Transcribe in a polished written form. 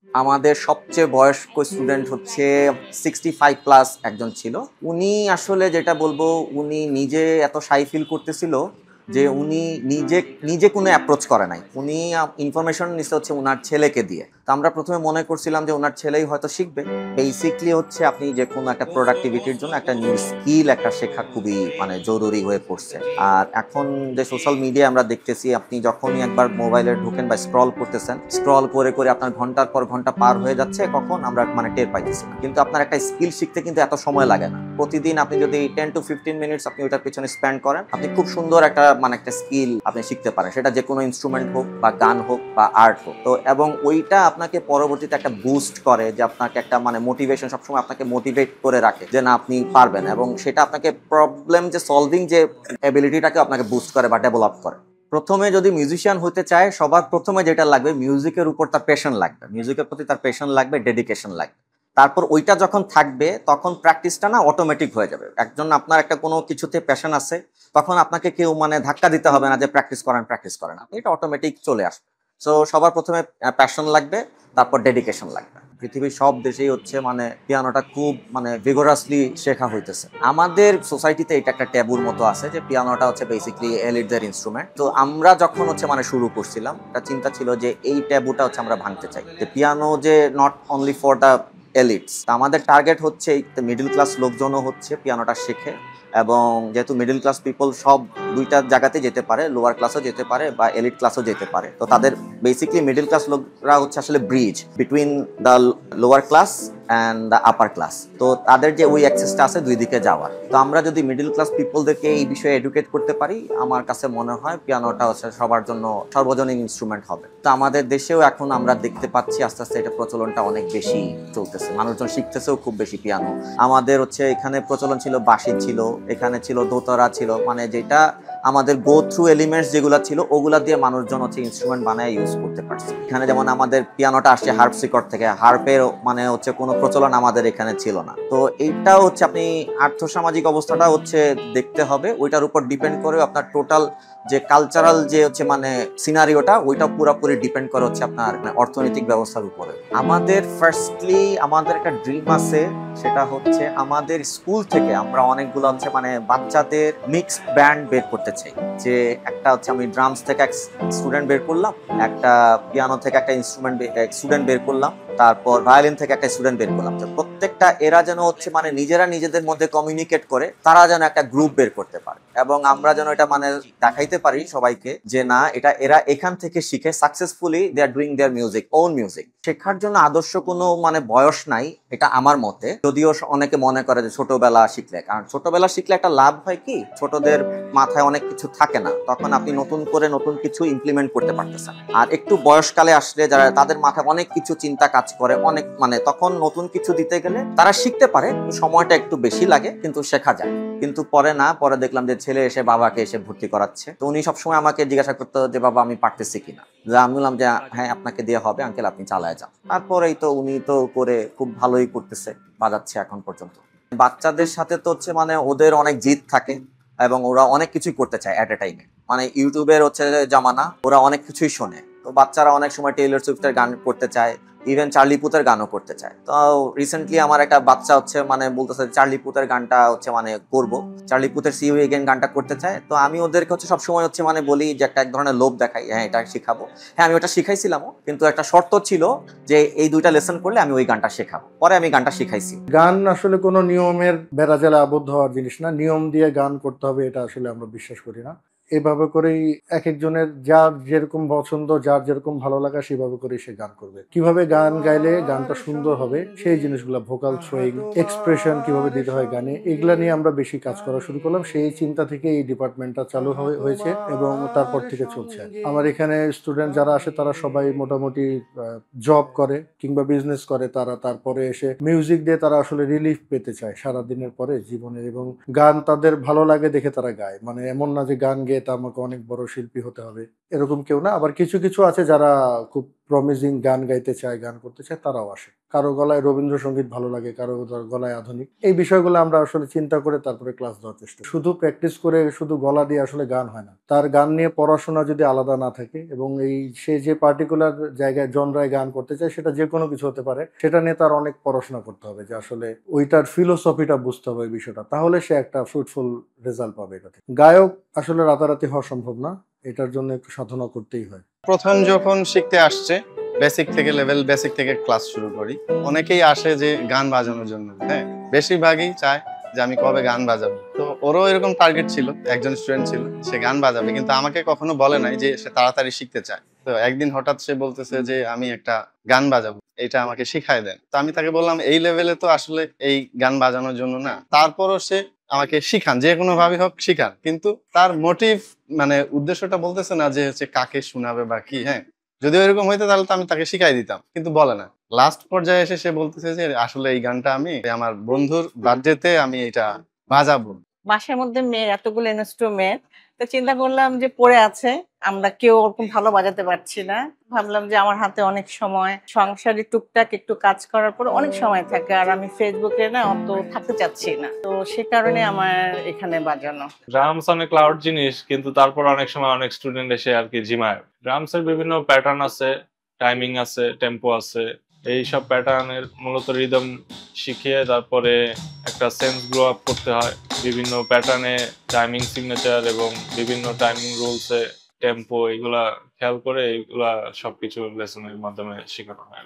আমাদের সবচেয়ে বয়স্ক স্টুডেন্ট হচ্ছে 65 প্লাস একজন ছিল। উনি আসলে যেটা বলবো, উনি নিজে এত শাই ফিল করতেছিল যে উনি নিজে নিজে কোনো অ্যাপ্রোচ করে নাই। উনি ইনফরমেশন নিতে হচ্ছে ওনার ছেলেকে দিয়ে। তো আমরা প্রথমে মনে করছিলাম যে ওনার ছেলেই হয়তো শিখবে। বেসিকলি হচ্ছে আপনি যে কোনো একটা প্রোডাক্টিভিটির জন্য একটা নিউ স্কিল একটা শেখা খুবই জরুরি হয়ে পড়ছে। আর এখন যে সোশ্যাল মিডিয়া আমরা দেখতেছি, আপনি যখনই একবার মোবাইলে ঢোকেন বা স্ক্রল করতেছেন, স্ক্রল করে করে আপনার ঘন্টার পর ঘন্টা পার হয়ে যাচ্ছে, কখন আমরা টের পাইতেছি না। কিন্তু আপনার একটা স্কিল শিখতে কিন্তু এত সময় লাগে না। প্রতিদিন আপনি যদি 10 to 15 মিনিটস আপনি ওটার পিছনে স্পেন্ড করেন, আপনি খুব সুন্দর একটা স্কিল আপনি শিখতে পারেন। সেটা যে কোনো ইনস্ট্রুমেন্ট হোক বা গান হোক বা আর্ট হোক। তো এবং ওইটা আপনাকে পরবর্তীতে একটা বুস্ট করে, যে আপনাকে একটা মোটিভেশন, সবসময় আপনাকে মোটিভেট করে রাখে যে না আপনি পারবেন, এবং সেটা আপনাকে প্রবলেম যে সলভিং যে এবিলিটিটাকে আপনাকে বুস্ট করে বা ডেভেলপ করে। প্রথমে যদি মিউজিশিয়ান হতে চায়, সবার প্রথমে যেটা লাগবে, মিউজিকের উপর তার প্যাশন লাগবে, মিউজিকের প্রতি তার প্যাশন লাগবে, ডেডিকেশন লাগবে। তারপর ওইটা যখন থাকবে, তখন প্র্যাকটিসটা না অটোমেটিক হয়ে যাবে। একজন আপনার একটা কোনো কিছুতে প্যাশন আছে, তখন আপনাকে কেউ ধাক্কা দিতে হবে না যে প্র্যাকটিস করেন, আপনি এটা অটোমেটিক চলে আসবে। সো সবার প্রথমে প্যাশন লাগবে, তারপর ডেডিকেশন লাগবে। পৃথিবীর সব দেশেই হচ্ছে পিয়ানোটা খুব ভিগোরাসলি শেখা হইতেছে। আমাদের সোসাইটিতে এটা একটা ট্যাবুর মতো আছে যে পিয়ানোটা হচ্ছে বেসিক্যালি এলিটদের ইনস্ট্রুমেন্ট। তো আমরা যখন হচ্ছে শুরু করছিলাম, একটা চিন্তা ছিল যে এই ট্যাবুটা হচ্ছে আমরা ভাঙতে চাই, যে পিয়ানো যে not only for the elites. আমাদের টার্গেট হচ্ছে মিডল ক্লাস লোকজনও হচ্ছে পিয়ানোটা শেখে, এবং যেহেতু মিডল ক্লাস পিপল সব দুইটা জায়গাতে যেতে পারে, লোয়ার ক্লাসও যেতে পারে বা এলিট ক্লাসও যেতে পারে। তো তাদের বেসিকলি মিডল ক্লাস লোকরা হচ্ছে আসলে bridge between the lower class and the upper class. তো তাদের যে ওই অ্যাক্সেসটা আছে দুই দিকে যাওয়ার। তো আমরা যদি মিডল ক্লাস পিপলদেরকে এই বিষয়ে এডুকেট করতে পারি, আমার কাছে মনে হয় পিয়ানোটা হচ্ছে সবার জন্য সর্বজনীন ইনস্ট্রুমেন্ট হবে। তো আমাদের দেশেও এখন আমরা দেখতে পাচ্ছি আস্তে আস্তে এটা প্রচলনটা অনেক বেশি চলতেছে, মানুষজন শিখতেছেও খুব বেশি পিয়ানো। আমাদের হচ্ছে এখানে প্রচলন ছিল বাঁশি ছিল, এখানে ছিল দোতারা ছিল, যেটা আমাদের গো থ্রু এলিমেন্টস যেগুলো ছিল ওগুলা দিয়ে মানুষজন হচ্ছে ইনস্ট্রুমেন্ট বানায় ইউজ করতে পারছে। এখানে যেমন আমাদের পিয়ানোটা আসছে হার্পসিকর্ড থেকে, হার্পের হচ্ছে কোনো প্রচলন আমাদের এখানে ছিল না। তো এইটাও হচ্ছে আপনি আর্থসামাজিক অবস্থাটা হচ্ছে দেখতে হবে, ওইটার উপর ডিপেন্ড করে আপনার টোটাল যে কালচারাল যে হচ্ছে সিনারিওটা, ওইটা পুরোপুরি ডিপেন্ড করে হচ্ছে আপনার অর্থনৈতিক ব্যবস্থার উপরে। আমাদের ফার্স্টলি আমাদের একটা ড্রিম আছে, সেটা হচ্ছে আমাদের স্কুল থেকে আমরা অনেকগুলো হচ্ছে বাচ্চাদের মিক্সড ব্যান্ড বের করতে চাই। যে একটা হচ্ছে আমি ড্রামস থেকে এক স্টুডেন্ট বের করলাম, একটা পিয়ানো থেকে একটা স্টুডেন্ট বের করলাম, তারপর ভায়োলিন থেকে একটা স্টুডেন্ট বের করলাম। তো প্রত্যেকটা এরা যেন হচ্ছে নিজেরা নিজেদের মধ্যে কমিউনিকেট করে, তারা যেন একটা গ্রুপ বের করতে পারে, এবং আমরা যেন এটা দেখাইতে পারি সবাইকে যে না, এটা এরা এখান থেকে শিখে successfully they are doing their music, own music. শেখার জন্য আদর্শ কোনো বয়স নাই, এটা আমার মতে। যদিও অনেকে মনে করে যে ছোটবেলা শিখলে, কারণ ছোটবেলা শিখলে একটা লাভ হয় কি, ছোটদের মাথায় অনেক কিছু থাকে না, তখন আপনি নতুন করে নতুন কিছু ইমপ্লিমেন্ট করতে পারতেছেন। আর একটু বয়সকালে আসলে যারা, তাদের মাথায় অনেক কিছু চিন্তা কাজ করে, অনেক তখন নতুন কিছু দিতে গেলে তারা শিখতে পারে, সময়টা একটু বেশি লাগে, কিন্তু শেখা যায়। কিন্তু পরে দেখলাম যে ছেলে এসে বাবাকে এসে ভর্তি করাচ্ছে। তো উনি সবসময় আমাকে জিজ্ঞাসা করতো যে বাবা আমি পারতেছি কিনা। আমি বললাম যে হ্যাঁ আপনাকে দেওয়া হবে আঙ্কেল, আপনি চালায় যান। তারপরেই তো উনি তো করে খুব ভালোই করতেছে, বাজাচ্ছে এখন পর্যন্ত। বাচ্চাদের সাথে তো হচ্ছে ওদের অনেক জিদ থাকে, এবং ওরা অনেক কিছুই করতে চায় এট এ টাইমে। ইউটিউবের হচ্ছে জামানা, ওরা অনেক কিছুই শোনে। তো বাচ্চারা অনেক সময় টেইলর সুইফটের গান করতে চায়, ইভেন চার্লি পুথের গানও করতে চায়। তো রিসেন্টলি আমার একটা বাচ্চা হচ্ছে বলতেছে চার্লি পুথের গানটা হচ্ছে করবো, চার্লি পুথের সি ইউ এগেইন গানটা করতে চায়। তো আমি ওদেরকে হচ্ছে সবসময় হচ্ছে বলি যে এক ধরনের লোভ দেখাই, হ্যাঁ এটা শিখাবো। হ্যাঁ আমি ওটা শিখাইছিলামও, কিন্তু একটা শর্ত ছিল যে এই দুইটা লেসন করলে আমি ওই গানটা শেখাবো। পরে আমি গানটা শিখাইছি। গান আসলে কোনো নিয়মের বেড়াজালে আবদ্ধ হওয়ার জিনিস না, নিয়ম দিয়ে গান করতে হবে এটা আসলে আমরা বিশ্বাস করি না। এভাবে করেই এক একজনের যার যেরকম পছন্দ, যার যেরকম ভালো লাগা, সেভাবে করেই সে গান করবে। কিভাবে গান গাইলে গানটা সুন্দর হবে সেই জিনিসগুলো, ভোকাল থ্রোয়িং, এক্সপ্রেশন কিভাবে দিতে হয় গানে, এগুলা নিয়ে আমরা বেশি কাজ করা শুরু করলাম। সেই চিন্তা থেকে এই ডিপার্টমেন্টটা চালু হয়েছে এবং তারপর থেকে চলছে। আমার এখানে স্টুডেন্ট যারা আসে তারা সবাই মোটামুটি জব করে কিংবা বিজনেস করে, তারা তারপরে এসে মিউজিক দিয়ে তারা আসলে রিলিফ পেতে চায় সারাদিনের পরে জীবনের, এবং গান তাদের ভালো লাগে দেখে তারা গায়। এমন না যে গান গেয়ে তা আমাকে অনেক বড় শিল্পী হতে হবে, এরকম কেউ না। আবার কিছু কিছু আছে যারা খুব প্রমিজিং গান গাইতে চায়, গান করতে চায়, তারাও আসে। কারো গলায় রবীন্দ্রসঙ্গীত ভালো লাগে, কারো গলায় আধুনিক। এই বিষয়গুলো আমরা আসলে চিন্তা করে তারপরে ক্লাস দেওয়ার চেষ্টা করি। শুধু প্র্যাকটিস করে শুধু গলা দিয়ে আসলে গান হয় না। তার গান নিয়ে পড়াশোনা যদি আলাদা না থাকে এবং সে যে পার্টিকুলার জায়গায় জনরায় গান করতে চায় সেটা যে কোনো কিছু হতে পারে, সেটা নিয়ে তার অনেক পড়াশোনা করতে হবে, যে আসলে ওইটার ফিলোসফিটা বুঝতে হবে বিষয়টা, তাহলে সে একটা ফ্রুটফুল রেজাল্ট পাবে এটা থেকে। গায়ক আসলে রাতারাতি হওয়া সম্ভব না, এটার জন্য একটু সাধনা করতেই হয়। প্রথম যখন শিখতে আসছে, বেসিক থেকে ক্লাস শুরু করি। অনেকেই আসে যে গান বাজানোর জন্য, হ্যাঁ, বেশিরভাগই চায় যে আমি কবে গান বাজাবো। তো ওরও এরকম টার্গেট ছিল, একজন স্টুডেন্ট ছিল, সে গান বাজাবে, কিন্তু আমাকে কখনো বলে নাই যে সে তাড়াতাড়ি শিখতে চায়। তো একদিন হঠাৎ সে বলতেছে যে আমি একটা গান বাজাবো, এটা আমাকে শিখায় দেন। তো আমি তাকে বললাম এই লেভেলে তো আসলে এই গান বাজানোর জন্য না, তারপরও সে আমাকে শিখান, যে কোনো ভাবে হোক শিখান, কিন্তু তার মোটিভ মানে উদ্দেশ্যটা বলতেছে না যে হচ্ছে কাকে শোনাবে বা কি। হ্যাঁ, যদি এরকম হইতো তাহলে তো আমি তাকে শিখাই দিতাম, কিন্তু বলে না। লাস্ট পর্যায়ে এসে সে বলতেছে যে আসলে এই গানটা আমি আমার বন্ধুর বার্থডেতে আমি এটা বাজাবো। বাসার মধ্যে মেয়ের এতগুলো ইনস্ট্রুমেন্ট, তো চিন্তা করলাম যে পড়ে আছে, আমরা কেউ ওরকম ভালো বাজাতে পারছি না। ভাবলাম যে আমার হাতে অনেক সময়, সংসারে টুকটাক একটু কাজ করার পর অনেক সময় থাকে, আর আমি ফেসবুকে না অত থাকতে চাচ্ছি না, তো সে কারণে আমার এখানে বাজানো। ড্রামস অনেক লাউড জিনিস, কিন্তু তারপর অনেক সময় অনেক স্টুডেন্ট এসে আর কি ঝিমায়। ড্রামস এর বিভিন্ন প্যাটার্ন আছে, টাইমিং আছে, টেম্পো আছে। এই সব প্যাটার্নের মূলত রিদম শিখিয়ে তারপরে একটা সেন্স গ্রো আপ করতে হয়। বিভিন্ন প্যাটার্নে টাইমিং সিগনেচার এবং বিভিন্ন টাইমিং রুলসে টেম্পো, এগুলা খেয়াল করে এগুলা সবকিছু লেসনের মাধ্যমে শেখানো হয়।